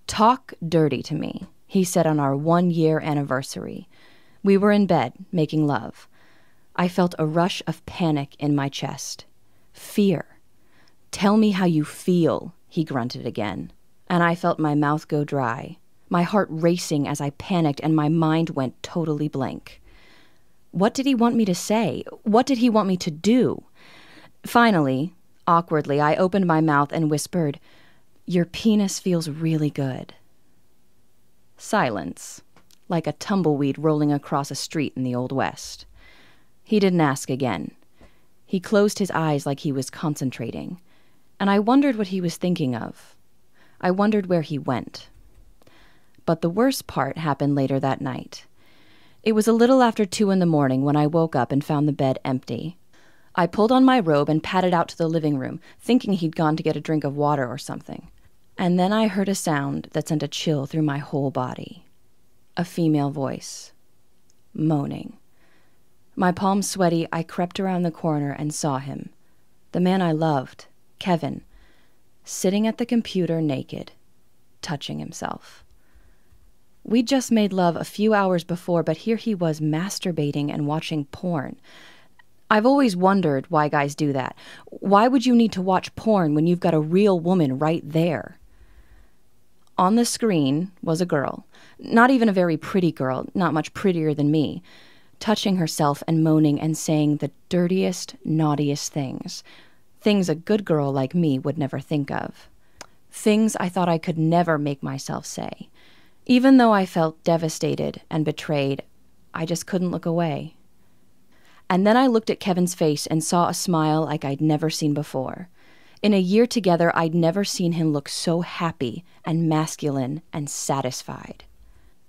"Talk dirty to me," he said on our 1-year anniversary. We were in bed, making love. I felt a rush of panic in my chest. Fear. "Tell me how you feel," he grunted again. And I felt my mouth go dry, my heart racing as I panicked, and my mind went totally blank. What did he want me to say? What did he want me to do? Finally, awkwardly, I opened my mouth and whispered, "Your penis feels really good." Silence, like a tumbleweed rolling across a street in the Old West. He didn't ask again. He closed his eyes like he was concentrating, and I wondered what he was thinking of. I wondered where he went. But the worst part happened later that night. It was a little after 2 a.m. when I woke up and found the bed empty. I pulled on my robe and padded out to the living room, thinking he'd gone to get a drink of water or something. And then I heard a sound that sent a chill through my whole body. A female voice. Moaning. My palms sweaty, I crept around the corner and saw him. The man I loved, Kevin, sitting at the computer naked, touching himself. We'd just made love a few hours before, but here he was masturbating and watching porn. I've always wondered why guys do that. Why would you need to watch porn when you've got a real woman right there? On the screen was a girl, not even a very pretty girl, not much prettier than me, touching herself and moaning and saying the dirtiest, naughtiest things. Things a good girl like me would never think of. Things I thought I could never make myself say. Even though I felt devastated and betrayed, I just couldn't look away. And then I looked at Kevin's face and saw a smile like I'd never seen before. In a year together, I'd never seen him look so happy and masculine and satisfied.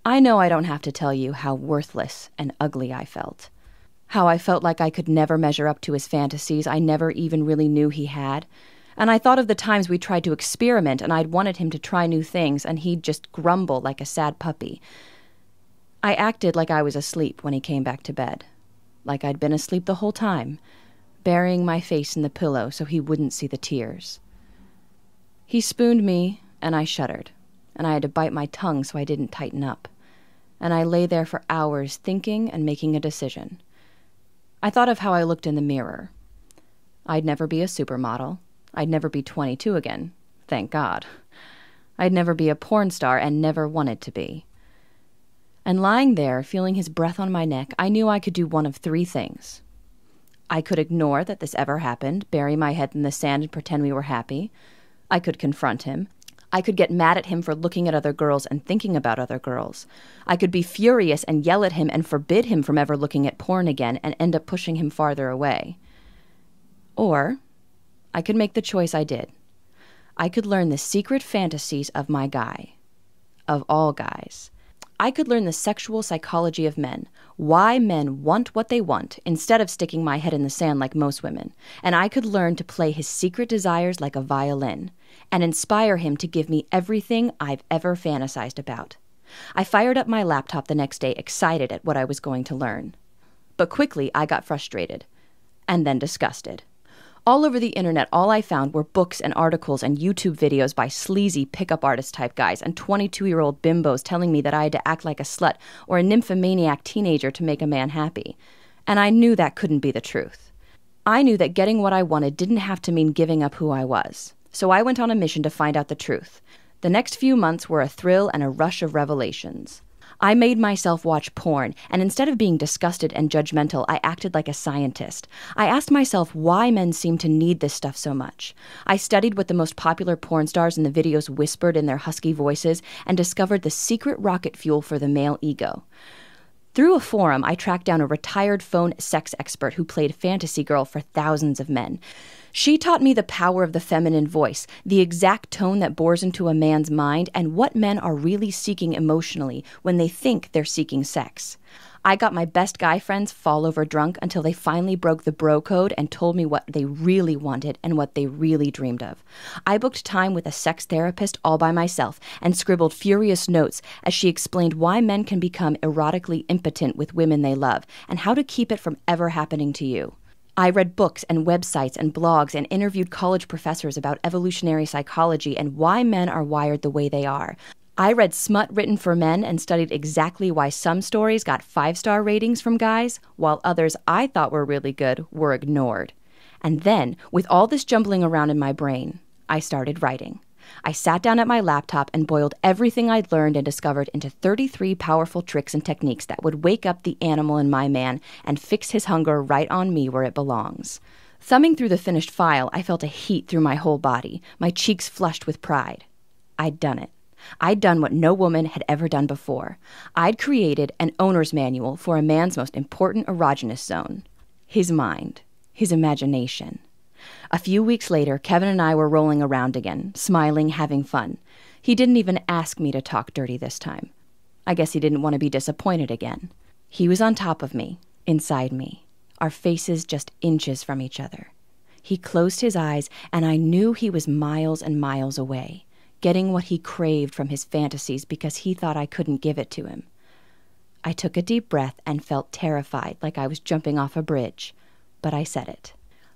I know I don't have to tell you how worthless and ugly I felt. How I felt like I could never measure up to his fantasies I never even really knew he had. And I thought of the times we tried to experiment and I'd wanted him to try new things and he'd just grumble like a sad puppy. I acted like I was asleep when he came back to bed. Like I'd been asleep the whole time, burying my face in the pillow so he wouldn't see the tears. He spooned me, and I shuddered, and I had to bite my tongue so I didn't tighten up. And I lay there for hours thinking and making a decision. I thought of how I looked in the mirror. I'd never be a supermodel. I'd never be 22 again, thank God. I'd never be a porn star and never wanted to be. And lying there, feeling his breath on my neck, I knew I could do one of 3 things. I could ignore that this ever happened, bury my head in the sand and pretend we were happy. I could confront him. I could get mad at him for looking at other girls and thinking about other girls. I could be furious and yell at him and forbid him from ever looking at porn again and end up pushing him farther away. Or I could make the choice I did. I could learn the secret fantasies of my guy. Of all guys. I could learn the sexual psychology of men, why men want what they want, instead of sticking my head in the sand like most women. And I could learn to play his secret desires like a violin, and inspire him to give me everything I've ever fantasized about. I fired up my laptop the next day, excited at what I was going to learn. But quickly I got frustrated, and then disgusted. All over the internet, all I found were books and articles and YouTube videos by sleazy pickup artist type guys and 22-year-old bimbos telling me that I had to act like a slut or a nymphomaniac teenager to make a man happy. And I knew that couldn't be the truth. I knew that getting what I wanted didn't have to mean giving up who I was. So I went on a mission to find out the truth. The next few months were a thrill and a rush of revelations. I made myself watch porn, and instead of being disgusted and judgmental, I acted like a scientist. I asked myself why men seem to need this stuff so much. I studied what the most popular porn stars in the videos whispered in their husky voices and discovered the secret rocket fuel for the male ego. Through a forum, I tracked down a retired phone sex expert who played fantasy girl for thousands of men. She taught me the power of the feminine voice, the exact tone that bores into a man's mind, and what men are really seeking emotionally when they think they're seeking sex. I got my best guy friends fall over drunk until they finally broke the bro code and told me what they really wanted and what they really dreamed of. I booked time with a sex therapist all by myself and scribbled furious notes as she explained why men can become erotically impotent with women they love and how to keep it from ever happening to you. I read books and websites and blogs and interviewed college professors about evolutionary psychology and why men are wired the way they are. I read smut written for men and studied exactly why some stories got 5-star ratings from guys, while others I thought were really good were ignored. And then, with all this jumbling around in my brain, I started writing. I sat down at my laptop and boiled everything I'd learned and discovered into 33 powerful tricks and techniques that would wake up the animal in my man and fix his hunger right on me where it belongs. Thumbing through the finished file, I felt a heat through my whole body, my cheeks flushed with pride. I'd done it. I'd done what no woman had ever done before. I'd created an owner's manual for a man's most important erogenous zone. His mind. His imagination. A few weeks later, Kevin and I were rolling around again, smiling, having fun. He didn't even ask me to talk dirty this time. I guess he didn't want to be disappointed again. He was on top of me, inside me, our faces just inches from each other. He closed his eyes, and I knew he was miles and miles away, getting what he craved from his fantasies because he thought I couldn't give it to him. I took a deep breath and felt terrified, like I was jumping off a bridge, but I said it.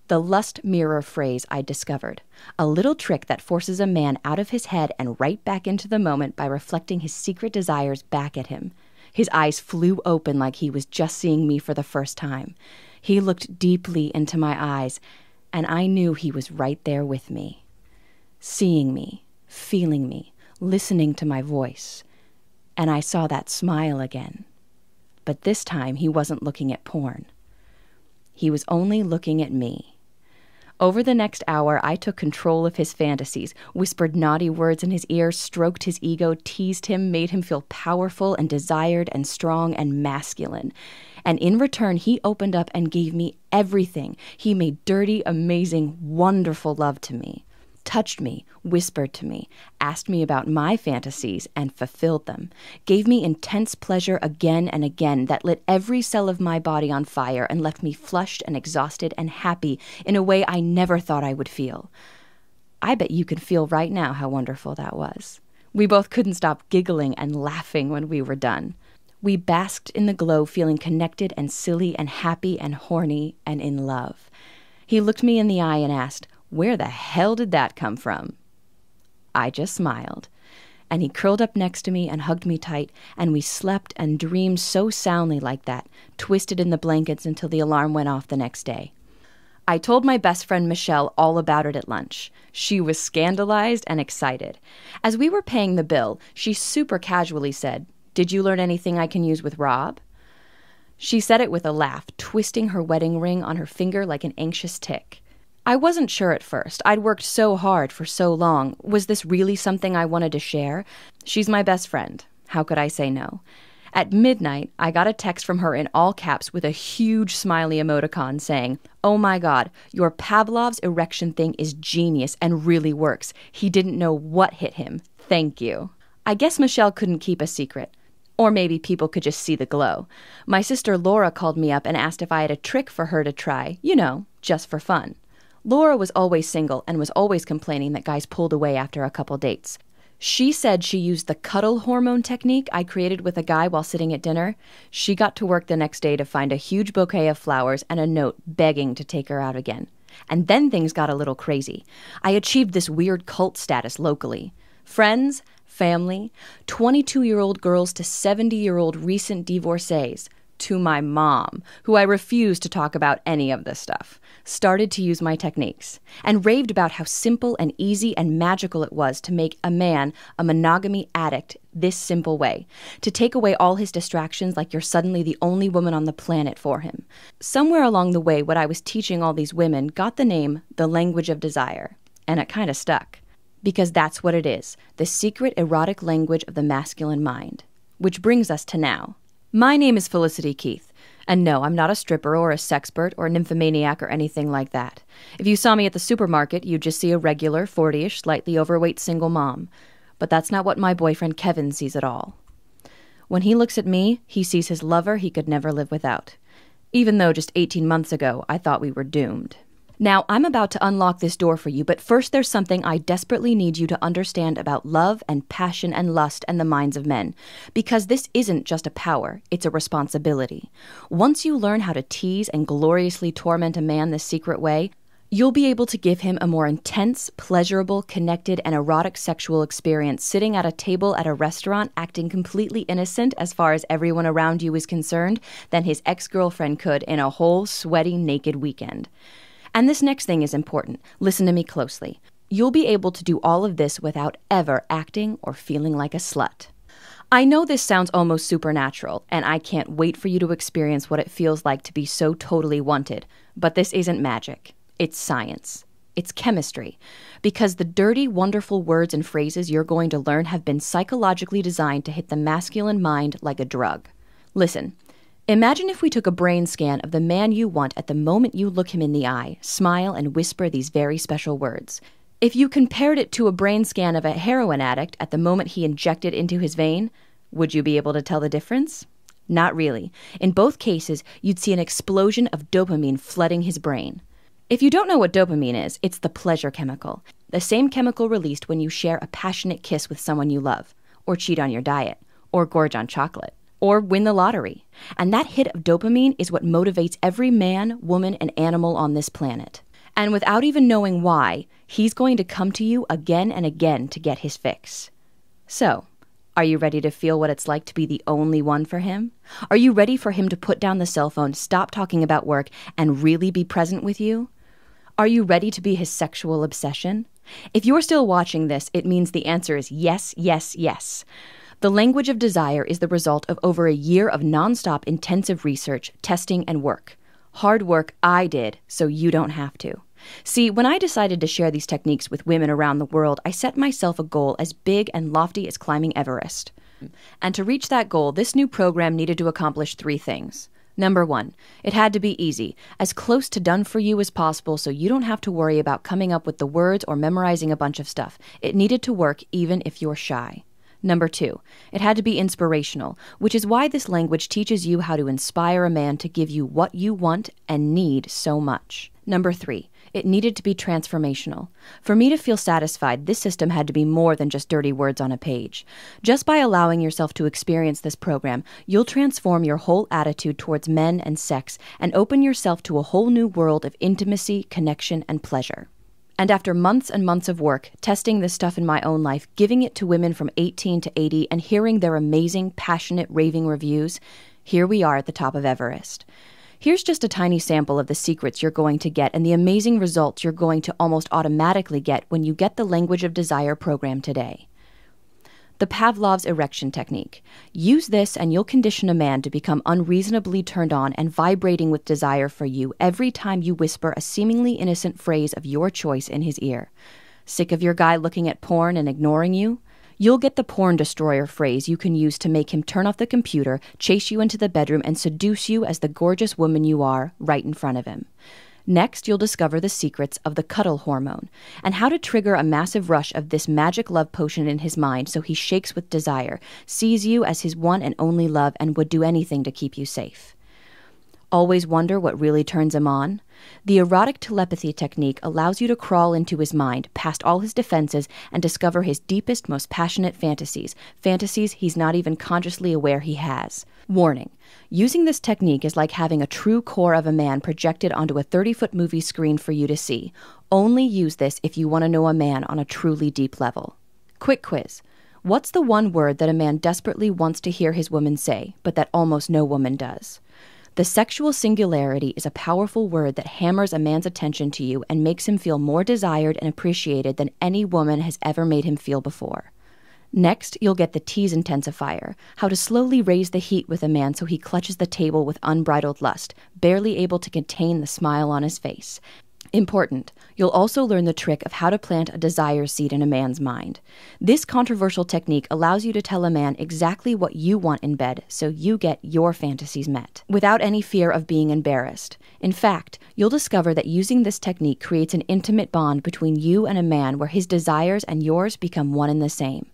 The lust mirror phrase I discovered, a little trick that forces a man out of his head and right back into the moment by reflecting his secret desires back at him. His eyes flew open like he was just seeing me for the first time. He looked deeply into my eyes, and I knew he was right there with me, seeing me, feeling me, listening to my voice. And I saw that smile again. But this time he wasn't looking at porn. He was only looking at me. Over the next hour, I took control of his fantasies, whispered naughty words in his ear, stroked his ego, teased him, made him feel powerful and desired and strong and masculine. And in return, he opened up and gave me everything. He made dirty, amazing, wonderful love to me, touched me, whispered to me, asked me about my fantasies and fulfilled them, gave me intense pleasure again and again that lit every cell of my body on fire and left me flushed and exhausted and happy in a way I never thought I would feel. I bet you can feel right now how wonderful that was. We both couldn't stop giggling and laughing when we were done. We basked in the glow, feeling connected and silly and happy and horny and in love. He looked me in the eye and asked, "Where the hell did that come from?" I just smiled, and he curled up next to me and hugged me tight, and we slept and dreamed so soundly like that, twisted in the blankets until the alarm went off the next day. I told my best friend Michelle all about it at lunch. She was scandalized and excited. As we were paying the bill, she super casually said, "Did you learn anything I can use with Rob?" She said it with a laugh, twisting her wedding ring on her finger like an anxious tick. I wasn't sure at first. I'd worked so hard for so long. Was this really something I wanted to share? She's my best friend. How could I say no? At midnight, I got a text from her in all caps with a huge smiley emoticon saying, "Oh my God, your Pavlov's erection thing is genius and really works. He didn't know what hit him. Thank you." I guess Michelle couldn't keep a secret. Or maybe people could just see the glow. My sister Laura called me up and asked if I had a trick for her to try, just for fun. Laura was always single and was always complaining that guys pulled away after a couple dates. She said she used the cuddle hormone technique I created with a guy while sitting at dinner. She got to work the next day to find a huge bouquet of flowers and a note begging to take her out again. And then things got a little crazy. I achieved this weird cult status locally. Friends, family, 22-year-old girls to 70-year-old recent divorcees, to my mom, who I refused to talk about any of this stuff, started to use my techniques, and raved about how simple and easy and magical it was to make a man a monogamy addict this simple way, to take away all his distractions like you're suddenly the only woman on the planet for him. Somewhere along the way, what I was teaching all these women got the name The Language of Desire, and it kind of stuck. Because that's what it is, the secret erotic language of the masculine mind. Which brings us to now. My name is Felicity Keith, and no, I'm not a stripper or a sexpert or a nymphomaniac or anything like that. If you saw me at the supermarket, you'd just see a regular, 40-ish, slightly overweight single mom. But that's not what my boyfriend Kevin sees at all. When he looks at me, he sees his lover he could never live without. Even though just 18 months ago, I thought we were doomed. Now, I'm about to unlock this door for you, but first there's something I desperately need you to understand about love and passion and lust and the minds of men. Because this isn't just a power, it's a responsibility. Once you learn how to tease and gloriously torment a man this secret way, You'll be able to give him a more intense, pleasurable, connected, and erotic sexual experience sitting at a table at a restaurant acting completely innocent as far as everyone around you is concerned than his ex-girlfriend could in a whole sweaty, naked weekend. And this next thing is important. Listen to me closely. You'll be able to do all of this without ever acting or feeling like a slut. I know this sounds almost supernatural, and I can't wait for you to experience what it feels like to be so totally wanted, but this isn't magic. It's science. It's chemistry. Because the dirty, wonderful words and phrases you're going to learn have been psychologically designed to hit the masculine mind like a drug. Listen, imagine if we took a brain scan of the man you want at the moment you look him in the eye, smile, and whisper these very special words. If you compared it to a brain scan of a heroin addict at the moment he injected into his vein, would you be able to tell the difference? Not really. In both cases, you'd see an explosion of dopamine flooding his brain. If you don't know what dopamine is, it's the pleasure chemical, the same chemical released when you share a passionate kiss with someone you love, or cheat on your diet, or gorge on chocolate, or win the lottery. And that hit of dopamine is what motivates every man, woman, and animal on this planet. And without even knowing why, he's going to come to you again and again to get his fix. So, are you ready to feel what it's like to be the only one for him? Are you ready for him to put down the cell phone, stop talking about work, and really be present with you? Are you ready to be his sexual obsession? If you're still watching this, it means the answer is yes, yes, yes. The language of desire is the result of over a year of nonstop intensive research, testing, and work. Hard work I did, so you don't have to. See, when I decided to share these techniques with women around the world, I set myself a goal as big and lofty as climbing Everest. And to reach that goal, this new program needed to accomplish 3 things. Number 1, it had to be easy, as close to done for you as possible so you don't have to worry about coming up with the words or memorizing a bunch of stuff. It needed to work even if you're shy. Number 2, it had to be inspirational, which is why this language teaches you how to inspire a man to give you what you want and need so much. Number 3, it needed to be transformational. For me to feel satisfied, this system had to be more than just dirty words on a page. Just by allowing yourself to experience this program, you'll transform your whole attitude towards men and sex and open yourself to a whole new world of intimacy, connection, and pleasure. And after months and months of work, testing this stuff in my own life, giving it to women from 18 to 80, and hearing their amazing, passionate, raving reviews, here we are at the top of Everest. Here's just a tiny sample of the secrets you're going to get and the amazing results you're going to almost automatically get when you get the Language of Desire program today. The Pavlov's erection technique. Use this and you'll condition a man to become unreasonably turned on and vibrating with desire for you every time you whisper a seemingly innocent phrase of your choice in his ear. Sick of your guy looking at porn and ignoring you? You'll get the porn destroyer phrase you can use to make him turn off the computer, chase you into the bedroom, and seduce you as the gorgeous woman you are right in front of him. Next, you'll discover the secrets of the cuddle hormone and how to trigger a massive rush of this magic love potion in his mind so he shakes with desire, sees you as his one and only love, and would do anything to keep you safe. Always wonder what really turns him on? The erotic telepathy technique allows you to crawl into his mind, past all his defenses, and discover his deepest, most passionate fantasies he's not even consciously aware he has. Warning: using this technique is like having a true core of a man projected onto a 30-foot movie screen for you to see. Only use this if you want to know a man on a truly deep level. Quick quiz. What's the one word that a man desperately wants to hear his woman say, but that almost no woman does? The sexual singularity is a powerful word that hammers a man's attention to you and makes him feel more desired and appreciated than any woman has ever made him feel before. Next, you'll get the tease intensifier, how to slowly raise the heat with a man so he clutches the table with unbridled lust, barely able to contain the smile on his face. Important, you'll also learn the trick of how to plant a desire seed in a man's mind. This controversial technique allows you to tell a man exactly what you want in bed so you get your fantasies met, without any fear of being embarrassed. In fact, you'll discover that using this technique creates an intimate bond between you and a man where his desires and yours become one and the same.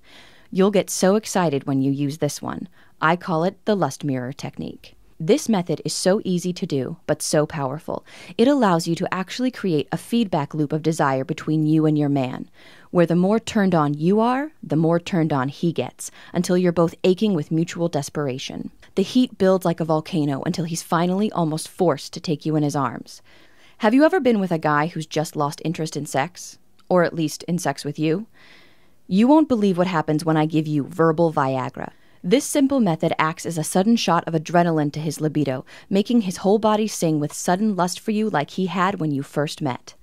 You'll get so excited when you use this one. I call it the lust mirror technique. This method is so easy to do, but so powerful. It allows you to actually create a feedback loop of desire between you and your man, where the more turned on you are, the more turned on he gets, until you're both aching with mutual desperation. The heat builds like a volcano until he's finally almost forced to take you in his arms. Have you ever been with a guy who's just lost interest in sex? Or at least in sex with you? You won't believe what happens when I give you verbal Viagra. This simple method acts as a sudden shot of adrenaline to his libido, making his whole body sing with sudden lust for you like he had when you first met.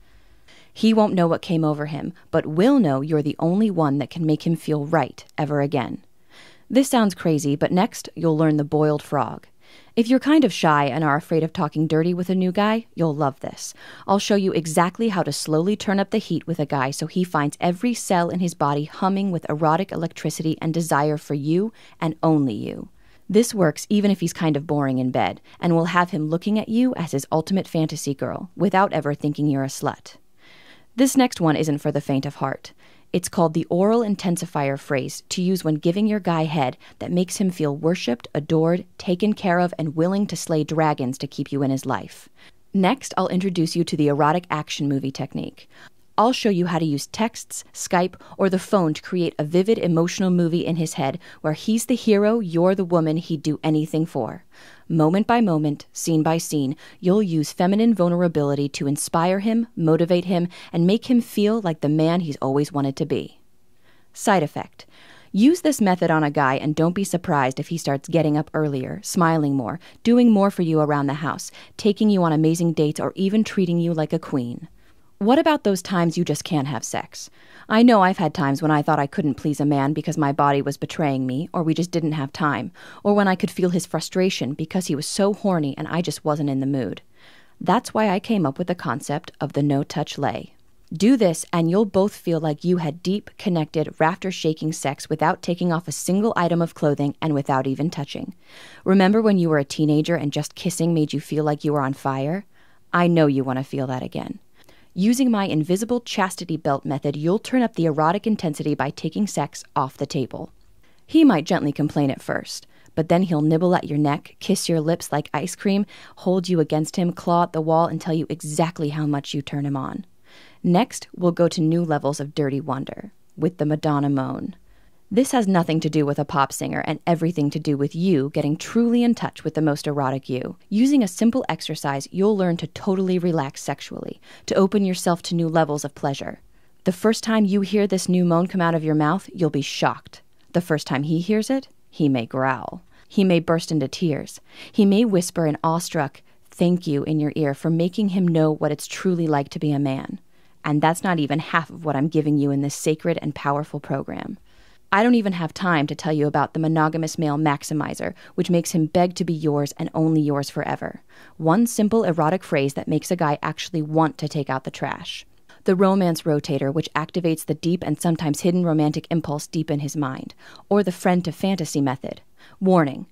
He won't know what came over him, but will know you're the only one that can make him feel right ever again. This sounds crazy, but next you'll learn the boiled frog. If you're kind of shy and are afraid of talking dirty with a new guy, you'll love this. I'll show you exactly how to slowly turn up the heat with a guy so he finds every cell in his body humming with erotic electricity and desire for you and only you. This works even if he's kind of boring in bed, and will have him looking at you as his ultimate fantasy girl, without ever thinking you're a slut. This next one isn't for the faint of heart. It's called the oral intensifier phrase to use when giving your guy head that makes him feel worshipped, adored, taken care of, and willing to slay dragons to keep you in his life. Next, I'll introduce you to the erotic action movie technique. I'll show you how to use texts, Skype, or the phone to create a vivid emotional movie in his head where he's the hero, you're the woman he'd do anything for. Moment by moment, scene by scene, you'll use feminine vulnerability to inspire him, motivate him, and make him feel like the man he's always wanted to be. Side effect. Use this method on a guy and don't be surprised if he starts getting up earlier, smiling more, doing more for you around the house, taking you on amazing dates, or even treating you like a queen. What about those times you just can't have sex? I know I've had times when I thought I couldn't please a man because my body was betraying me, or we just didn't have time, or when I could feel his frustration because he was so horny and I just wasn't in the mood. That's why I came up with the concept of the no-touch lay. Do this and you'll both feel like you had deep, connected, rafter-shaking sex without taking off a single item of clothing and without even touching. Remember when you were a teenager and just kissing made you feel like you were on fire? I know you want to feel that again. Using my invisible chastity belt method, you'll turn up the erotic intensity by taking sex off the table. He might gently complain at first, but then he'll nibble at your neck, kiss your lips like ice cream, hold you against him, claw at the wall, and tell you exactly how much you turn him on. Next, we'll go to new levels of dirty wonder, with the Madonna moan. This has nothing to do with a pop singer and everything to do with you getting truly in touch with the most erotic you. Using a simple exercise, you'll learn to totally relax sexually, to open yourself to new levels of pleasure. The first time you hear this new moan come out of your mouth, you'll be shocked. The first time he hears it, he may growl. He may burst into tears. He may whisper an awestruck thank you in your ear for making him know what it's truly like to be a man. And that's not even half of what I'm giving you in this sacred and powerful program. I don't even have time to tell you about the monogamous male maximizer, which makes him beg to be yours and only yours forever. One simple erotic phrase that makes a guy actually want to take out the trash. The romance rotator, which activates the deep and sometimes hidden romantic impulse deep in his mind. Or the friend to fantasy method. Warning.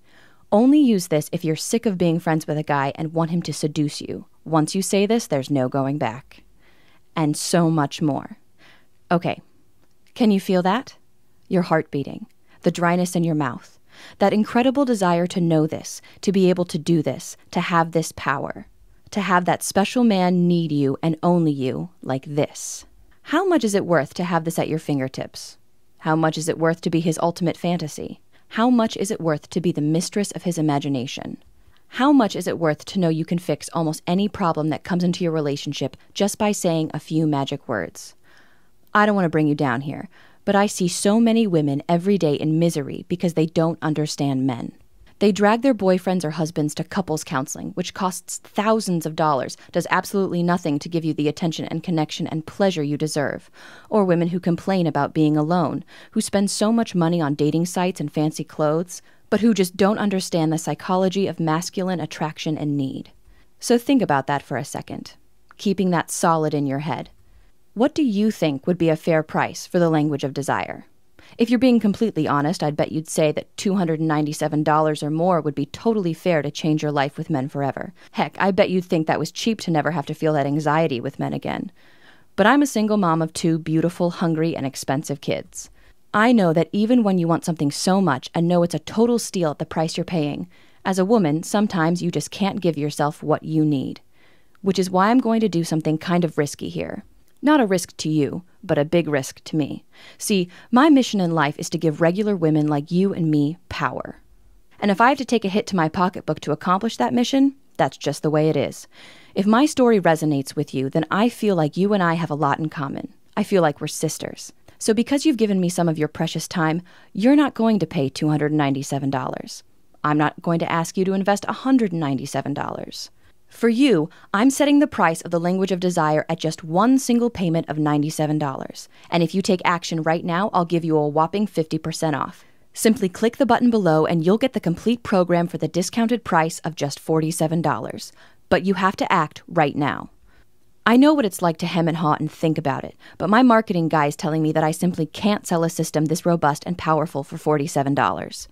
Only use this if you're sick of being friends with a guy and want him to seduce you. Once you say this, there's no going back. And so much more. Okay. Can you feel that? Your heart beating, the dryness in your mouth, that incredible desire to know this, to be able to do this, to have this power, to have that special man need you and only you like this. How much is it worth to have this at your fingertips? How much is it worth to be his ultimate fantasy? How much is it worth to be the mistress of his imagination? How much is it worth to know you can fix almost any problem that comes into your relationship just by saying a few magic words? I don't want to bring you down here, but I see so many women every day in misery because they don't understand men. They drag their boyfriends or husbands to couples counseling, which costs thousands of dollars, does absolutely nothing to give you the attention and connection and pleasure you deserve. Or women who complain about being alone, who spend so much money on dating sites and fancy clothes, but who just don't understand the psychology of masculine attraction and need. So think about that for a second, keeping that solid in your head. What do you think would be a fair price for the language of desire? If you're being completely honest, I'd bet you'd say that $297 or more would be totally fair to change your life with men forever. Heck, I bet you'd think that was cheap to never have to feel that anxiety with men again. But I'm a single mom of 2 beautiful, hungry, and expensive kids. I know that even when you want something so much and know it's a total steal at the price you're paying, as a woman, sometimes you just can't give yourself what you need. Which is why I'm going to do something kind of risky here. Not a risk to you, but a big risk to me. See, my mission in life is to give regular women like you and me power. And if I have to take a hit to my pocketbook to accomplish that mission, That's just the way it is. If my story resonates with you, then I feel like you and I have a lot in common. I feel like we're sisters. So because you've given me some of your precious time, you're not going to pay $297. I'm not going to ask you to invest $197. For you, I'm setting the price of the language of desire at just one single payment of $97. And if you take action right now, I'll give you a whopping 50% off. Simply click the button below and you'll get the complete program for the discounted price of just $47. But you have to act right now. I know what it's like to hem and haw and think about it, but my marketing guy is telling me that I simply can't sell a system this robust and powerful for $47.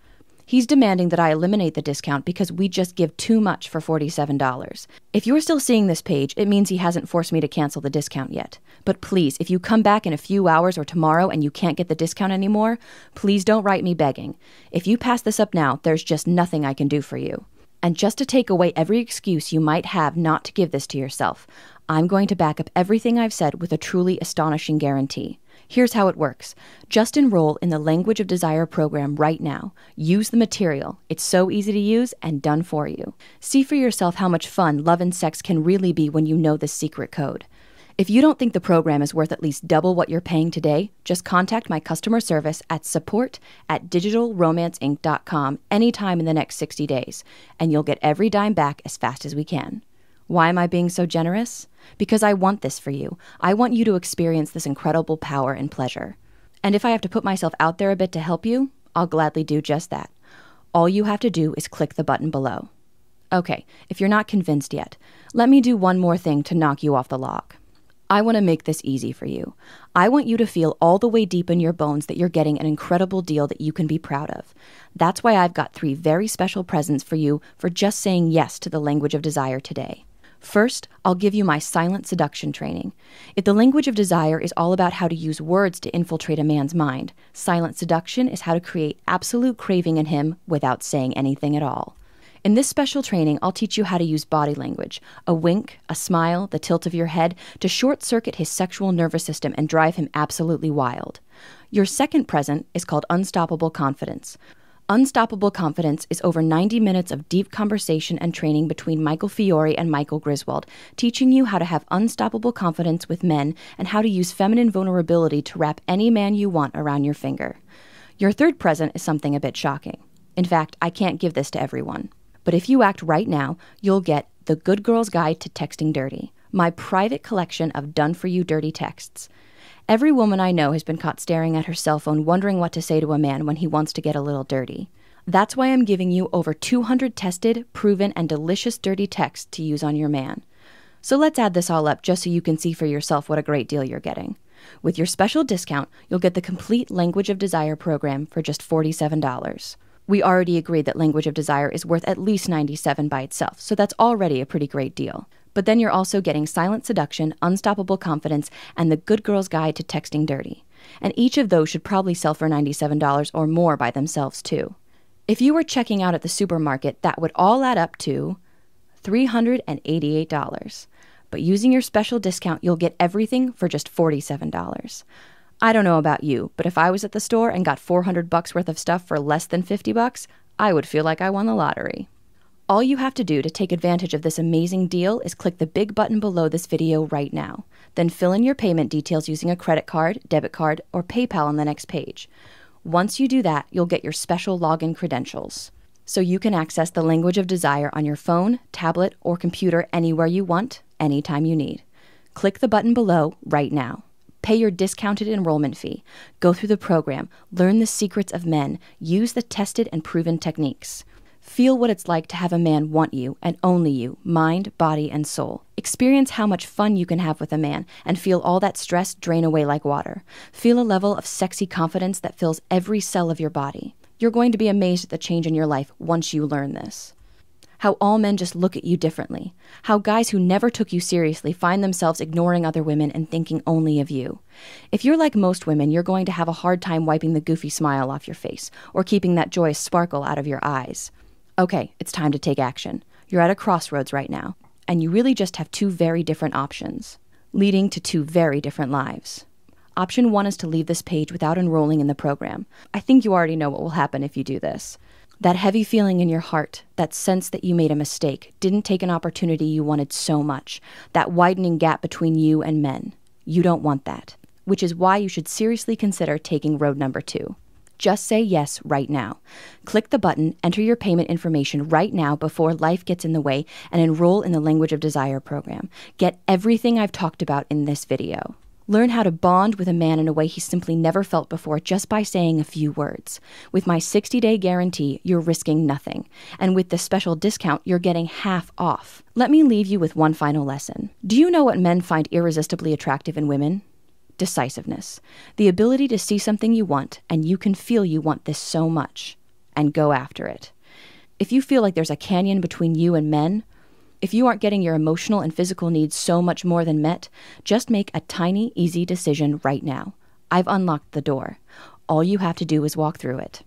He's demanding that I eliminate the discount because we just give too much for $47. If you're still seeing this page, it means he hasn't forced me to cancel the discount yet. But please, if you come back in a few hours or tomorrow and you can't get the discount anymore, please don't write me begging. If you pass this up now, there's just nothing I can do for you. And just to take away every excuse you might have not to give this to yourself, I'm going to back up everything I've said with a truly astonishing guarantee. Here's how it works. Just enroll in the Language of Desire program right now. Use the material. It's so easy to use and done for you. See for yourself how much fun love and sex can really be when you know this secret code. If you don't think the program is worth at least double what you're paying today, just contact my customer service at support@digitalromanceinc.com anytime in the next 60 days, and you'll get every dime back as fast as we can. Why am I being so generous? Because I want this for you. I want you to experience this incredible power and pleasure. And if I have to put myself out there a bit to help you, I'll gladly do just that. All you have to do is click the button below. Okay, if you're not convinced yet, let me do one more thing to knock you off the log. I want to make this easy for you. I want you to feel all the way deep in your bones that you're getting an incredible deal that you can be proud of. That's why I've got 3 very special presents for you for just saying yes to the Language of Desire today. First, I'll give you my silent seduction training. If the language of desire is all about how to use words to infiltrate a man's mind, silent seduction is how to create absolute craving in him without saying anything at all. In this special training, I'll teach you how to use body language, a wink, a smile, the tilt of your head, to short-circuit his sexual nervous system and drive him absolutely wild. Your second present is called Unstoppable Confidence. Unstoppable Confidence is over 90 minutes of deep conversation and training between Michael Fiore and Michael Griswold, teaching you how to have unstoppable confidence with men and how to use feminine vulnerability to wrap any man you want around your finger. Your third present is something a bit shocking. In fact, I can't give this to everyone. But if you act right now, you'll get The Good Girl's Guide to Texting Dirty, my private collection of done-for-you dirty texts. Every woman I know has been caught staring at her cell phone wondering what to say to a man when he wants to get a little dirty. That's why I'm giving you over 200 tested, proven, and delicious dirty texts to use on your man. So let's add this all up just so you can see for yourself what a great deal you're getting. With your special discount, you'll get the complete Language of Desire program for just $47. We already agreed that Language of Desire is worth at least $97 by itself, so that's already a pretty great deal. But then you're also getting Silent Seduction, Unstoppable Confidence, and The Good Girl's Guide to Texting Dirty. And each of those should probably sell for $97 or more by themselves, too. If you were checking out at the supermarket, that would all add up to $388. But using your special discount, you'll get everything for just $47. I don't know about you, but if I was at the store and got $400 worth of stuff for less than $50, I would feel like I won the lottery. All you have to do to take advantage of this amazing deal is click the big button below this video right now. Then fill in your payment details using a credit card, debit card, or PayPal on the next page. Once you do that, you'll get your special login credentials. So you can access the Language of Desire on your phone, tablet, or computer anywhere you want, anytime you need. Click the button below right now. Pay your discounted enrollment fee. Go through the program. Learn the secrets of men. Use the tested and proven techniques. Feel what it's like to have a man want you and only you, mind, body, and soul. Experience how much fun you can have with a man and feel all that stress drain away like water. Feel a level of sexy confidence that fills every cell of your body. You're going to be amazed at the change in your life once you learn this. How all men just look at you differently. How guys who never took you seriously find themselves ignoring other women and thinking only of you. If you're like most women, you're going to have a hard time wiping the goofy smile off your face or keeping that joyous sparkle out of your eyes. Okay, it's time to take action. You're at a crossroads right now, and you really just have 2 very different options, leading to 2 very different lives. Option 1 is to leave this page without enrolling in the program. I think you already know what will happen if you do this. That heavy feeling in your heart, that sense that you made a mistake, didn't take an opportunity you wanted so much, that widening gap between you and men. You don't want that, which is why you should seriously consider taking road number 2. Just say yes right now. Click the button, enter your payment information right now before life gets in the way, and enroll in the Language of Desire program. Get everything I've talked about in this video. Learn how to bond with a man in a way he simply never felt before just by saying a few words. With my 60-day guarantee, you're risking nothing. And with this special discount, you're getting half off. Let me leave you with one final lesson. Do you know what men find irresistibly attractive in women? Decisiveness. The ability to see something you want, and you can feel you want this so much, and go after it. If you feel like there's a canyon between you and men, if you aren't getting your emotional and physical needs so much more than met, just make a tiny, easy decision right now. I've unlocked the door. All you have to do is walk through it.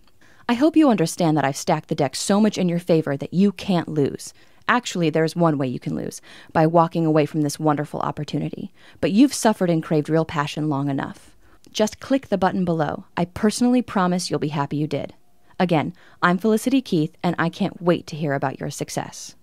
I hope you understand that I've stacked the deck so much in your favor that you can't lose. Actually, there's one way you can lose, by walking away from this wonderful opportunity. But you've suffered and craved real passion long enough. Just click the button below. I personally promise you'll be happy you did. Again, I'm Felicity Keith, and I can't wait to hear about your success.